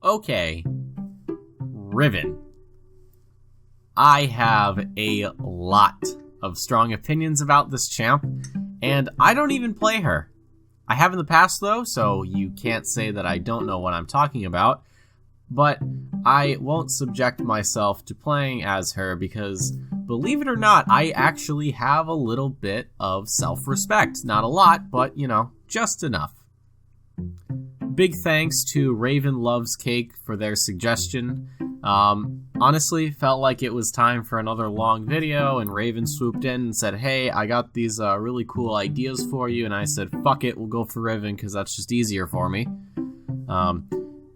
Okay, Riven. I have a lot of strong opinions about this champ, and I don't even play her. I have in the past, though, so you can't say that I don't know what I'm talking about, but I won't subject myself to playing as her because, believe it or not, I actually have a little bit of self-respect. Not a lot, but, just enough. Big thanks to Raven Loves Cake for their suggestion. Honestly, felt like it was time for another long video, and Raven swooped in and said, hey, I got these really cool ideas for you, and I said, fuck it, we'll go for Riven, because that's just easier for me.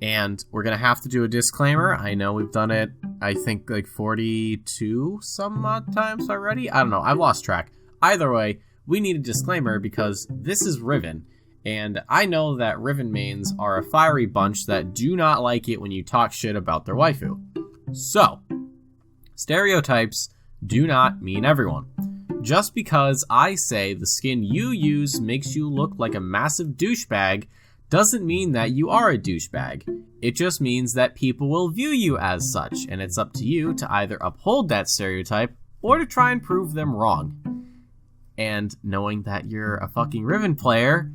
And we're going to have to do a disclaimer. I know we've done it, I think, like 42 some odd times already. I don't know, I've lost track. Either way, we need a disclaimer because this is Riven. And I know that Riven mains are a fiery bunch that do not like it when you talk shit about their waifu. So, stereotypes do not mean everyone. Just because I say the skin you use makes you look like a massive douchebag doesn't mean that you are a douchebag. It just means that people will view you as such, and it's up to you to either uphold that stereotype or to try and prove them wrong. And knowing that you're a fucking Riven player,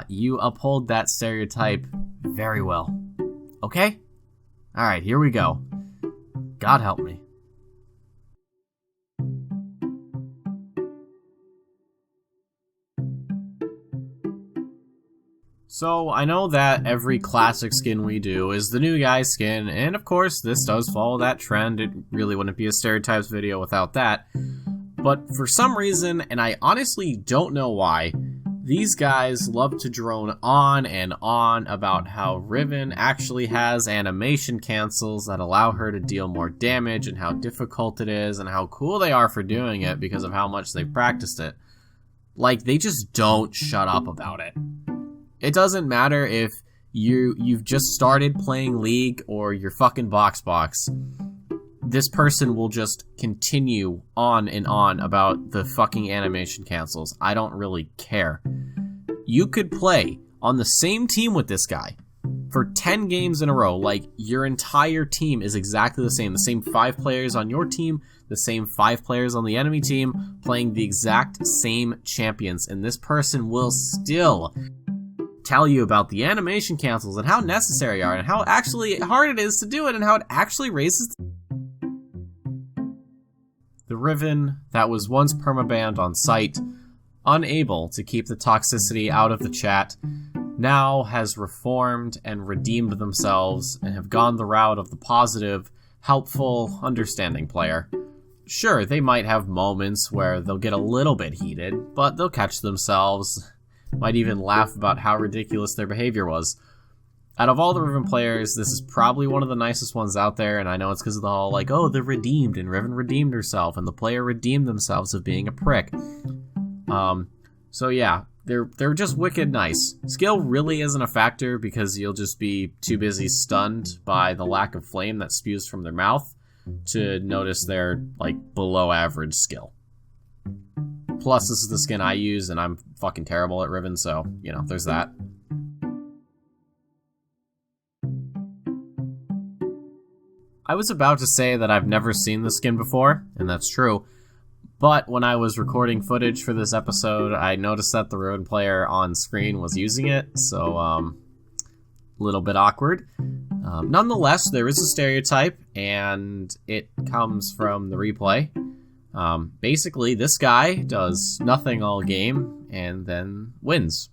you uphold that stereotype very well. Okay? Alright, here we go. God help me. So, I know that every classic skin we do is the new guy skin, and of course, this does follow that trend. It really wouldn't be a Stereotypes video without that. But for some reason, and I honestly don't know why, these guys love to drone on and on about how Riven actually has animation cancels that allow her to deal more damage and how difficult it is and how cool they are for doing it because of how much they've practiced it. Like, they just don't shut up about it. It doesn't matter if you've just started playing League or you're fucking box. This person will just continue on and on about the fucking animation cancels. I don't really care. You could play on the same team with this guy for 10 games in a row. Like, your entire team is exactly the same 5 players on your team, the same 5 players on the enemy team, playing the exact same champions, and this person will still tell you about the animation cancels and how necessary they are and how actually hard it is to do it and how it actually raises the Riven that was once permabanned on site, unable to keep the toxicity out of the chat, now has reformed and redeemed themselves and have gone the route of the positive, helpful, understanding player. Sure, they might have moments where they'll get a little bit heated, but they'll catch themselves, might even laugh about how ridiculous their behavior was. Out of all the Riven players, this is probably one of the nicest ones out there, and I know it's because of the whole, like, oh, they're redeemed, and Riven redeemed herself, and the player redeemed themselves of being a prick. So yeah, they're just wicked nice. Skill really isn't a factor because you'll just be too busy stunned by the lack of flame that spews from their mouth to notice their, like, below average skill. Plus, this is the skin I use, and I'm fucking terrible at Riven, so, there's that. I was about to say that I've never seen the skin before, and that's true, but when I was recording footage for this episode, I noticed that the Riven player on screen was using it, so, a little bit awkward. Nonetheless, there is a stereotype, and it comes from the replay. Basically, this guy does nothing all game, and then wins.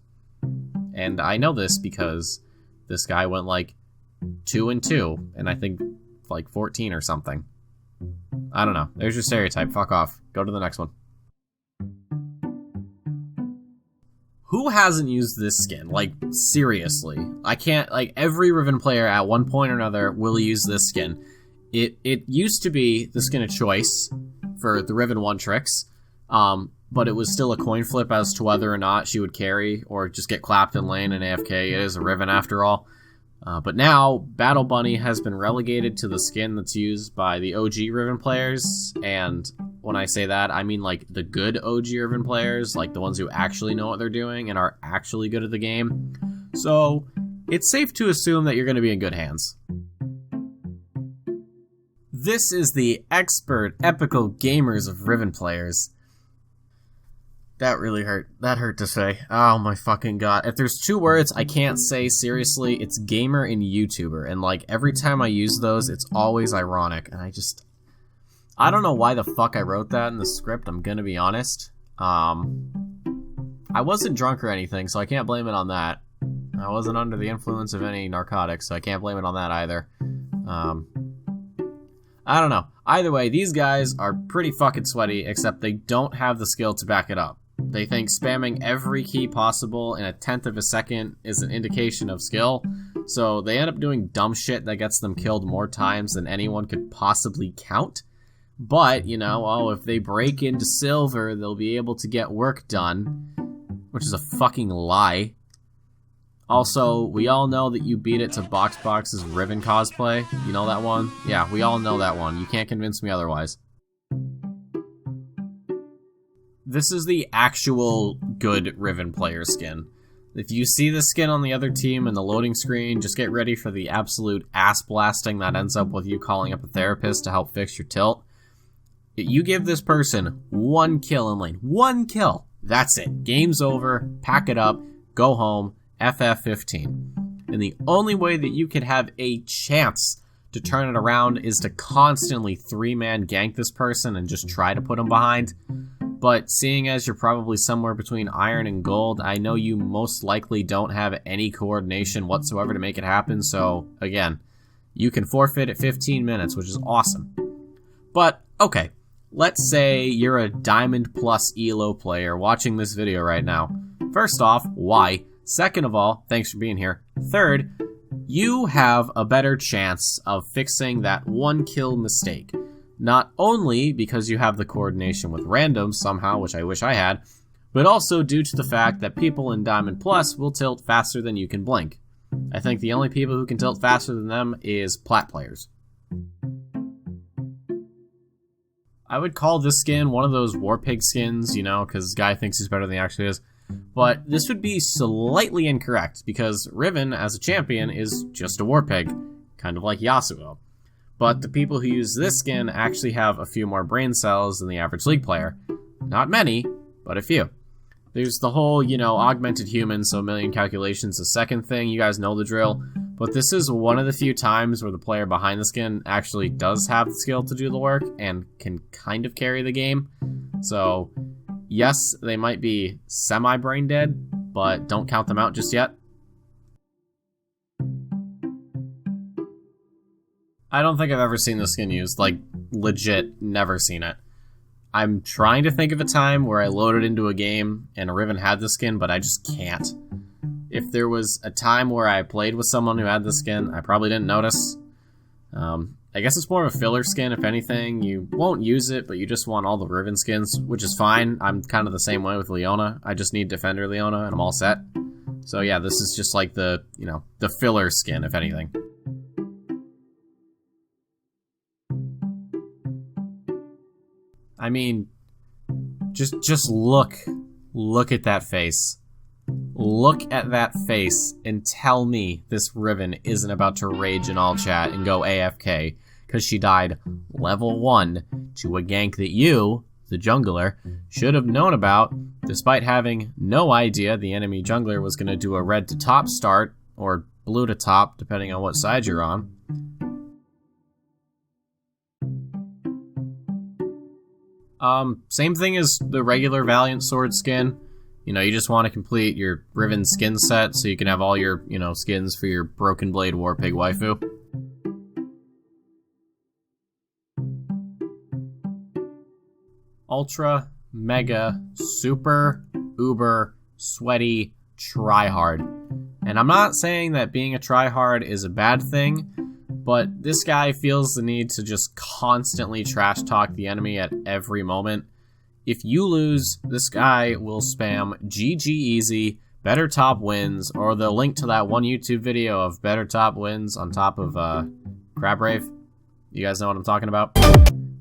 And I know this because this guy went, 2-2, and I think 14 or something. I don't know. There's your stereotype. Fuck off. Go to the next one. Who hasn't used this skin? Seriously. I can't, every Riven player at one point or another will use this skin. It used to be the skin of choice for the Riven 1 tricks, but it was still a coin flip as to whether or not she would carry or just get clapped in lane and AFK. It is a Riven after all. But now, Battle Bunny has been relegated to the skin that's used by the OG Riven players, and when I say that, I mean the good OG Riven players, the ones who actually know what they're doing and are actually good at the game. So, it's safe to assume that you're going to be in good hands. This is the expert, epical gamers of Riven players. That really hurt. That hurt to say. Oh my fucking god. If there's two words I can't say seriously, it's gamer and YouTuber. And like every time I use those, it's always ironic. And I don't know why the fuck I wrote that in the script, I'm gonna be honest. I wasn't drunk or anything, so I can't blame it on that. I wasn't under the influence of any narcotics, so I can't blame it on that either. I don't know. Either way, these guys are pretty fucking sweaty, except they don't have the skill to back it up. They think spamming every key possible in a tenth of a second is an indication of skill, so they end up doing dumb shit that gets them killed more times than anyone could possibly count. But, you know, if they break into silver, they'll be able to get work done, which is a fucking lie. Also, we all know that you beat it to BoxBox's Riven cosplay. You know that one? Yeah, we all know that one. You can't convince me otherwise. This is the actual good Riven player skin. If you see the skin on the other team in the loading screen, just get ready for the absolute ass blasting that ends up with you calling up a therapist to help fix your tilt. You give this person one kill in lane. One kill! That's it. Game's over. Pack it up. Go home. FF15. And the only way that you could have a chance to turn it around is to constantly three-man gank this person and just try to put him behind. But seeing as you're probably somewhere between iron and gold, I know you most likely don't have any coordination whatsoever to make it happen, so again, you can forfeit at 15 minutes, which is awesome. But, okay, let's say you're a Diamond Plus ELO player watching this video right now. First off, why? Second of all, thanks for being here. Third, you have a better chance of fixing that one kill mistake. Not only because you have the coordination with randoms somehow, which I wish I had, but also due to the fact that people in Diamond Plus will tilt faster than you can blink. I think the only people who can tilt faster than them is plat players. I would call this skin one of those Warpig skins, you know, because guy thinks he's better than he actually is. But this would be slightly incorrect, because Riven, as a champion, is just a Warpig, kind of like Yasuo. But the people who use this skin actually have a few more brain cells than the average League player. Not many, but a few. There's the whole, you know, augmented human, so a million calculations a second thing, you guys know the drill. But this is one of the few times where the player behind the skin actually does have the skill to do the work and can kind of carry the game. So, yes, they might be semi-brain dead, but don't count them out just yet. I don't think I've ever seen this skin used, like, legit never seen it. I'm trying to think of a time where I loaded into a game and a Riven had the skin, but I just can't. If there was a time where I played with someone who had the skin, I probably didn't notice. I guess it's more of a filler skin, if anything. You won't use it, but you just want all the Riven skins, which is fine. I'm kind of the same way with Leona. I just need Defender Leona, and I'm all set. So yeah, this is just like the, you know, the filler skin, if anything. I mean, just look at that face. Look at that face and tell me this Riven isn't about to rage in all chat and go AFK because she died level 1 to a gank that you, the jungler, should have known about, despite having no idea the enemy jungler was going to do a red to top start, or blue to top, depending on what side you're on. Same thing as the regular Valiant Sword skin. You know, you just want to complete your Riven skin set so you can have all your, you know, skins for your Broken Blade Warpig waifu. Ultra, Mega, Super, Uber, Sweaty, Tryhard. And I'm not saying that being a tryhard is a bad thing, but this guy feels the need to just constantly trash talk the enemy at every moment. If you lose, this guy will spam GG easy, better top wins, or they'll link to that one YouTube video of better top wins on top of Crab Rave. You guys know what I'm talking about?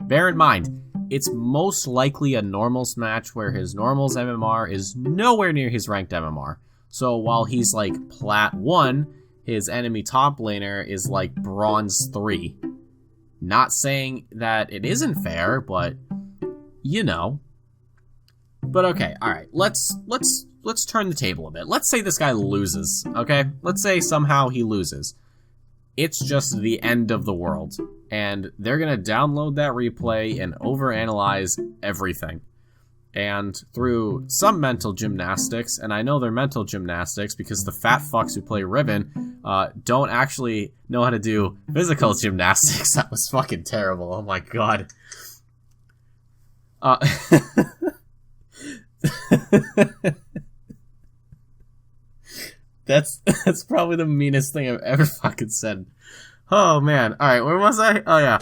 Bear in mind, it's most likely a normals match where his normals MMR is nowhere near his ranked MMR. So while he's like plat 1, his enemy top laner is like bronze 3. Not saying that it isn't fair, but you know. But okay, alright, let's turn the table a bit. Let's say this guy loses, okay? Let's say somehow he loses. It's just the end of the world, and they're gonna download that replay and overanalyze everything. And through some mental gymnastics, and I know they're mental gymnastics because the fat fucks who play Riven don't actually know how to do physical gymnastics. That was fucking terrible, oh my god. That's probably the meanest thing I've ever fucking said. Oh man, alright, where was I? Oh yeah.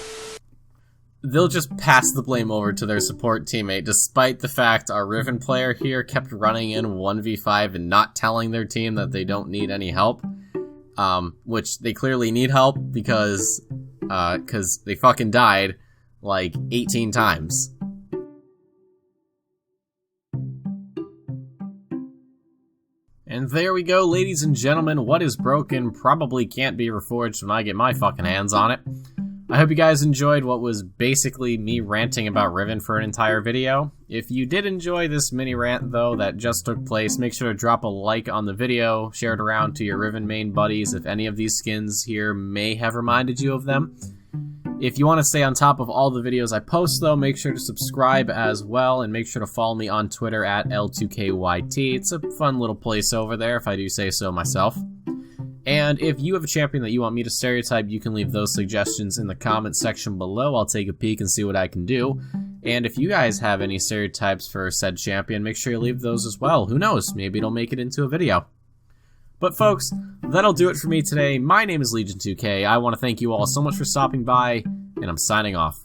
They'll just pass the blame over to their support teammate, despite the fact our Riven player here kept running in 1v5 and not telling their team that they don't need any help. Which they clearly need help because they fucking died like 18 times. And there we go, ladies and gentlemen. What is broken probably can't be reforged when I get my fucking hands on it. I hope you guys enjoyed what was basically me ranting about Riven for an entire video. If you did enjoy this mini rant, though, that just took place, make sure to drop a like on the video, share it around to your Riven main buddies if any of these skins here may have reminded you of them. If you want to stay on top of all the videos I post, though, make sure to subscribe as well, and make sure to follow me on Twitter at L2KYT. It's a fun little place over there, if I do say so myself. And if you have a champion that you want me to stereotype, you can leave those suggestions in the comment section below. I'll take a peek and see what I can do. And if you guys have any stereotypes for said champion, make sure you leave those as well. Who knows? Maybe it'll make it into a video. But folks, that'll do it for me today. My name is Legion2K. I want to thank you all so much for stopping by, and I'm signing off.